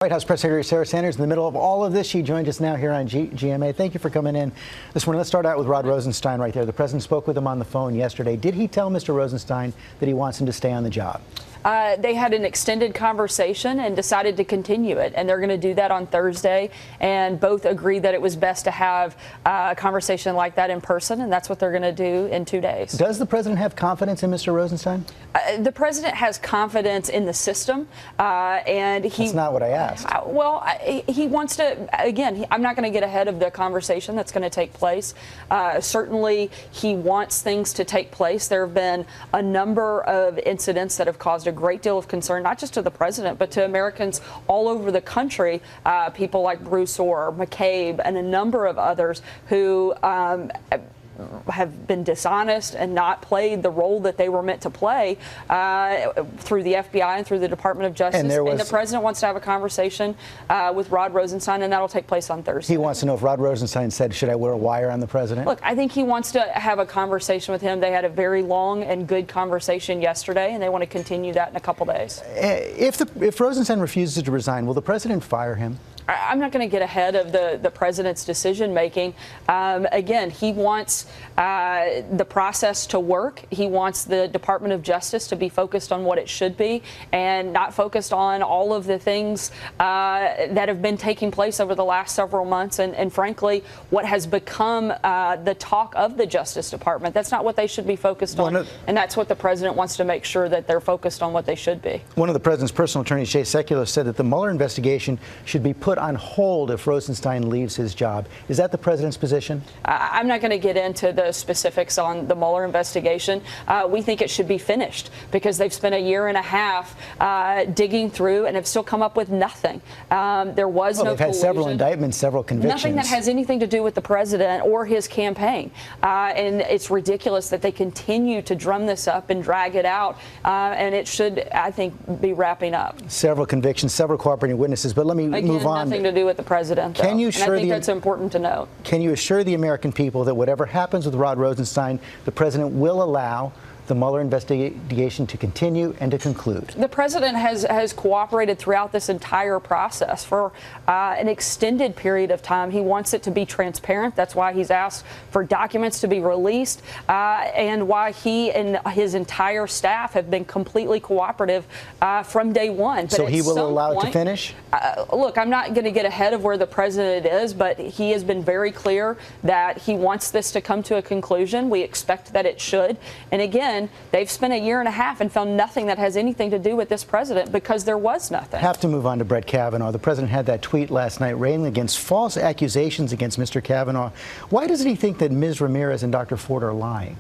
White House Press Secretary Sarah Sanders in the middle of all of this. She joined us now here on GMA. Thank you for coming in this morning. Let's start out with Rod Rosenstein right there. The president spoke with him on the phone yesterday. Did he tell Mr. Rosenstein that he wants him to stay on the job? They had an extended conversation and decided to continue it, and they're going to do that on Thursday, and both agreed that it was best to have a conversation like that in person, and that's what they're going to do in 2 days. Does the president have confidence in Mr. Rosenstein? The president has confidence in the system, and he... That's not what I asked. Well, he wants to, again, I'm not going to get ahead of the conversation that's going to take place. Certainly, he wants things to take place. There have been a number of incidents that have caused a great deal of concern, not just to the president, but to Americans all over the country. People like Bruce Orr, McCabe, and a number of others who have been dishonest and not played the role that they were meant to play through the FBI and through the Department of Justice. And the president wants to have a conversation with Rod Rosenstein, and that'll take place on Thursday. He wants to know if Rod Rosenstein said, should I wear a wire on the president? Look, I think he wants to have a conversation with him. They had a very long and good conversation yesterday, and they want to continue that in a couple days. If Rosenstein refuses to resign, will the president fire him? I'm not going to get ahead of the president's decision making. Again, he wants the process to work. He wants the Department of Justice to be focused on what it should be and not focused on all of the things that have been taking place over the last several months and frankly, what has become the talk of the Justice Department. That's not what they should be focused on, and that's what the president wants to make sure that they're focused on what they should be. One of the president's personal attorneys, Jay Sekulow, said that the Mueller investigation should be put on hold if Rosenstein leaves his job. Is that the president's position? I'm not going to get into the specifics on the Mueller investigation. We think it should be finished because they've spent a year and a half digging through and have still come up with nothing. There was no collusion. They've had several indictments, several convictions. Nothing that has anything to do with the president or his campaign. And it's ridiculous that they continue to drum this up and drag it out. And it should, I think, be wrapping up. Several convictions, several cooperating witnesses. But let me move on. Nothing to do with the president, though. And I think that's important to note. Can you assure the American people that whatever happens with Rod Rosenstein, the president will allow the Mueller investigation to continue and to conclude? The president has cooperated throughout this entire process for an extended period of time. He wants it to be transparent. That's why he's asked for documents to be released and why he and his entire staff have been completely cooperative from day one. But so he will allow it to finish? Look, I'm not going to get ahead of where the president is, but he has been very clear that he wants this to come to a conclusion. We expect that it should. And again, they've spent a year and a half and found nothing that has anything to do with this president because there was nothing. Have to move on to Brett Kavanaugh. The president had that tweet last night railing against false accusations against Mr. Kavanaugh. Why doesn't he think that Ms. Ramirez and Dr. Ford are lying?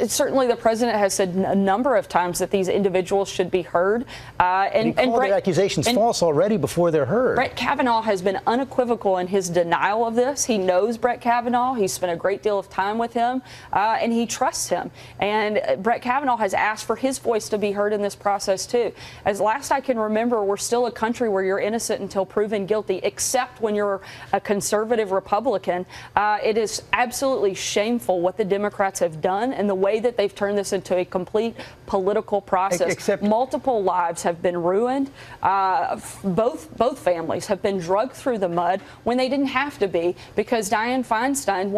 Certainly, the president has said a number of times that these individuals should be heard. And their accusations false already before they're heard. Brett Kavanaugh has been unequivocal in his denial of this. He knows Brett Kavanaugh. He's spent a great deal of time with him, and he trusts him. And Brett Kavanaugh has asked for his voice to be heard in this process, too. As last I can remember, we're still a country where you're innocent until proven guilty, except when you're a conservative Republican. It is absolutely shameful what the Democrats have done and the way that they've turned this into a complete political process. Except multiple lives have been ruined. Both families have been dragged through the mud when they didn't have to be, because Dianne Feinstein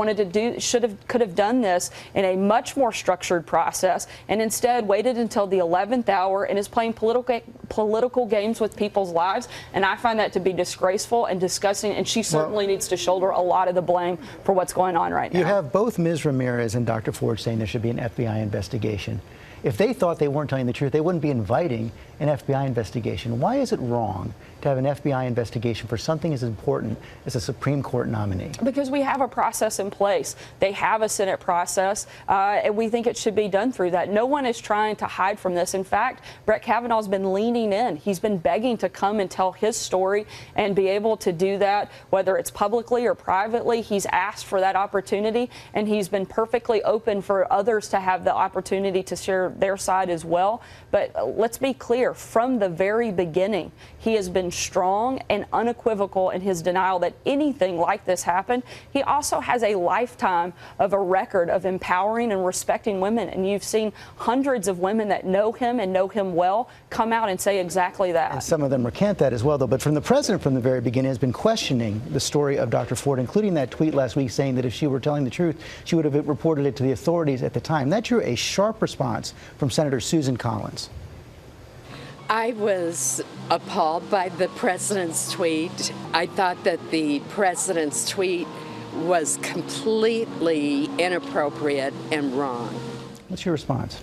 could have done this in a much more structured process, and instead waited until the 11th hour and is playing political games with people's lives. And I find that to be disgraceful and disgusting. And she certainly needs to shoulder a lot of the blame for what's going on right now. You have both Ms. Ramirez and Dr. Ford saying there should be an FBI investigation. If they thought they weren't telling the truth, they wouldn't be inviting an FBI investigation. Why is it wrong to have an FBI investigation for something as important as a Supreme Court nominee? Because we have a process in place. They have a Senate process, and we think it should be done through that. No one is trying to hide from this. In fact, Brett Kavanaugh's been leaning in. He's been begging to come and tell his story and be able to do that, whether it's publicly or privately. He's asked for that opportunity, and he's been perfectly open for others to have the opportunity to share their side as well. But let's be clear, from the very beginning, he has been been strong and unequivocal in his denial that anything like this happened. He also has a lifetime of a record of empowering and respecting women, and you've seen hundreds of women that know him and know him well come out and say exactly that. And some of them recant that as well, though. But from the president from the very beginning has been questioning the story of Dr. Ford, including that tweet last week saying that if she were telling the truth, she would have reported it to the authorities at the time. That drew a sharp response from Senator Susan Collins. I was appalled by the president's tweet. I thought that the president's tweet was completely inappropriate and wrong. What's your response?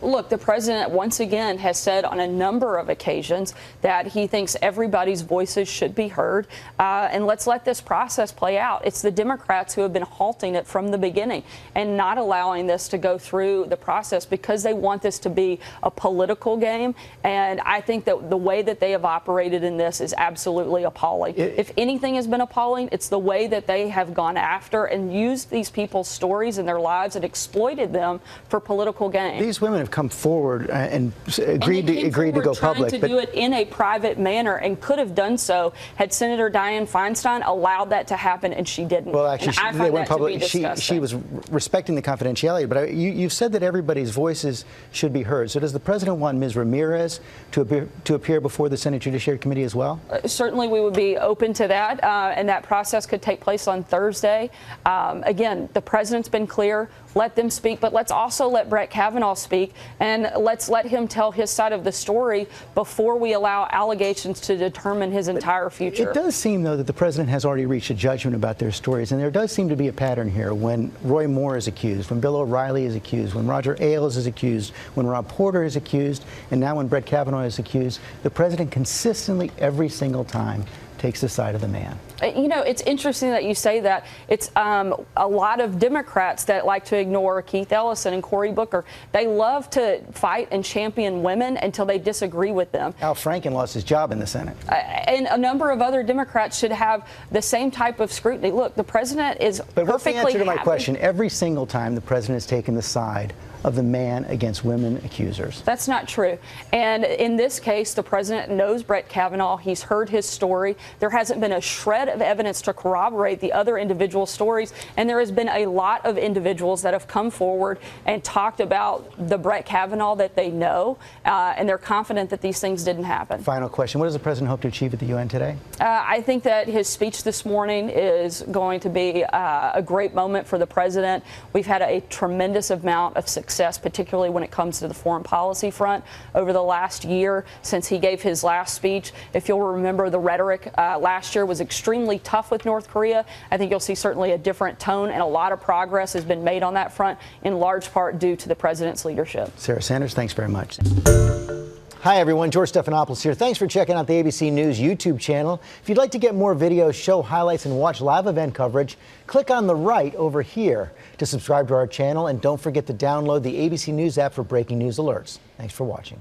Look, the president once again has said on a number of occasions that he thinks everybody's voices should be heard, and let's let this process play out. It's the Democrats who have been halting it from the beginning and not allowing this to go through the process because they want this to be a political game, and I think that the way that they have operated in this is absolutely appalling. If anything has been appalling, it's the way that they have gone after and used these people's stories and their lives and exploited them for political gain. These women have come forward and agreed to go public. Trying to do it in a private manner and could have done so had Senator Dianne Feinstein allowed that to happen, and she didn't. Well, actually, they went public. She was respecting the confidentiality, but you've said that everybody's voices should be heard. So does the president want Ms. Ramirez to appear before the Senate Judiciary Committee as well? Certainly, we would be open to that, and that process could take place on Thursday. Again, the president's been clear. Let them speak, but let's also let Brett Kavanaugh speak, and let's let him tell his side of the story before we allow allegations to determine his entire future. It does seem, though, that the president has already reached a judgment about their stories, and there does seem to be a pattern here. When Roy Moore is accused, when Bill O'Reilly is accused, when Roger Ailes is accused, when Rob Porter is accused, and now when Brett Kavanaugh is accused, the president consistently, every single time, takes the side of the man. You know, it's interesting that you say that. It's a lot of Democrats that like to ignore Keith Ellison and Cory Booker. They love to fight and champion women until they disagree with them. Al Franken lost his job in the Senate. And a number of other Democrats should have the same type of scrutiny. Look, the president is But what's the answer to my happy. question? Every single time the president has taken the side of the man against women accusers. That's not true. And in this case, the president knows Brett Kavanaugh. He's heard his story. There hasn't been a shred of evidence to corroborate the other individual stories. And there has been a lot of individuals that have come forward and talked about the Brett Kavanaugh that they know, and they're confident that these things didn't happen. Final question. What does the president hope to achieve at the UN today? I think that his speech this morning is going to be a great moment for the president. We've had a tremendous amount of success, particularly when it comes to the foreign policy front over the last year since he gave his last speech. If you'll remember, the rhetoric last year was extremely tough with North Korea. I think you'll see certainly a different tone, and a lot of progress has been made on that front, in large part due to the president's leadership. Sarah Sanders, thanks very much. Hi, everyone. George Stephanopoulos here. Thanks for checking out the ABC News YouTube channel. If you'd like to get more videos, show highlights, and watch live event coverage, click on the right over here to subscribe to our channel. And don't forget to download the ABC News app for breaking news alerts. Thanks for watching.